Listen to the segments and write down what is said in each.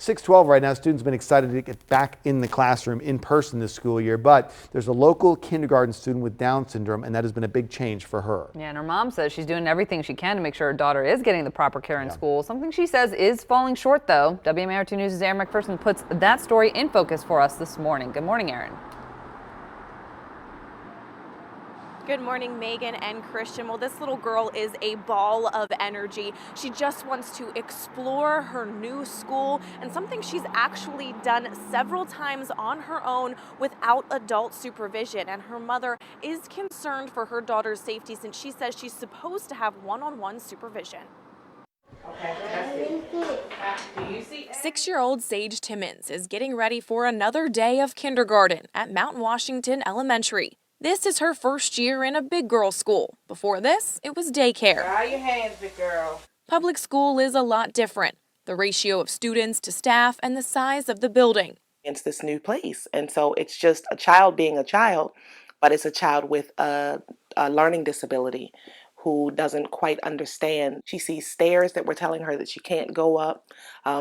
6:12 right now. Students have been excited to get back in the classroom in person this school year, but there's a local kindergarten student with Down syndrome, and that has been a big change for her. Yeah, and her mom says she's doing everything she can to make sure her daughter is getting the proper care in school. Something she says is falling short, though. WMAR2 News' Aaron McPherson puts that story in focus for us this morning. Good morning, Aaron. Good morning, Megan and Christian. Well, this little girl is a ball of energy. She just wants to explore her new school, and something she's actually done several times on her own without adult supervision. And her mother is concerned for her daughter's safety since she says she's supposed to have one-on-one supervision. 6-year-old Sage Timmons is getting ready for another day of kindergarten at Mount Washington Elementary. This is her first year in a big girl school. Before this, it was daycare. Dry your hands, big girl. Public school is a lot different. The ratio of students to staff and the size of the building. It's this new place, and so it's just a child being a child, but it's a child with a learning disability who doesn't quite understand. She sees stairs that we're telling her that she can't go up.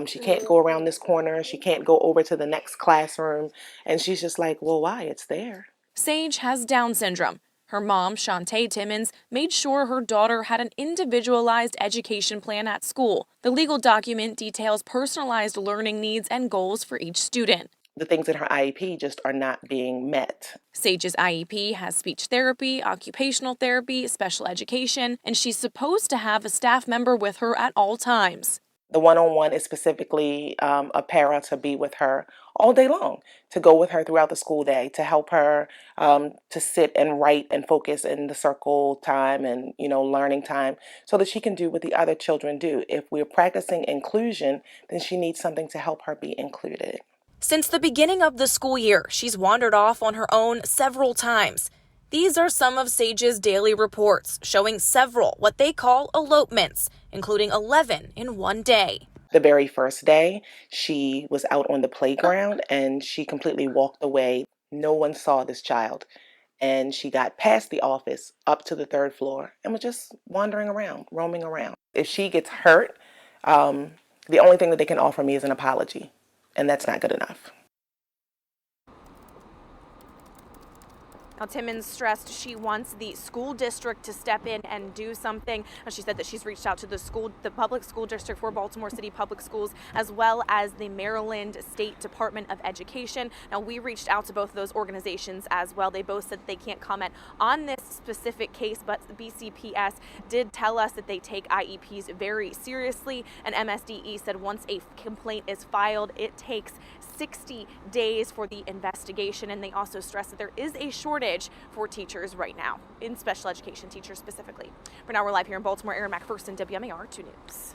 She can't go around this corner. She can't go over to the next classroom. And she's just like, well, why? It's there. Sage has Down syndrome. Her mom, Shantae Timmons, made sure her daughter had an individualized education plan at school. The legal document details personalized learning needs and goals for each student. The things in her IEP just are not being met. Sage's IEP has speech therapy, occupational therapy, special education, and she's supposed to have a staff member with her at all times. The one-on-one is specifically a para to be with her all day long, to go with her throughout the school day, to help her to sit and write and focus in the circle time and, learning time so that she can do what the other children do. If we're practicing inclusion, then she needs something to help her be included. Since the beginning of the school year, she's wandered off on her own several times. These are some of Sage's daily reports showing several what they call elopements, including 11 in one day. The very first day, she was out on the playground and she completely walked away. No one saw this child. And she got past the office up to the 3rd floor and was just wandering around, roaming around. If she gets hurt, the only thing that they can offer me is an apology. And that's not good enough. Now, Timmons stressed she wants the school district to step in and do something. She said that she's reached out to the public school district for Baltimore City Public Schools, as well as the Maryland State Department of Education. Now, we reached out to both of those organizations as well. They both said they can't comment on this specific case, but BCPS did tell us that they take IEPs very seriously. And MSDE said once a complaint is filed, it takes 60 days for the investigation. And they also stressed that there is a shortage for teachers right now, in special education teachers specifically. For now, we're live here in Baltimore. Aaron McPherson, WMAR 2 News.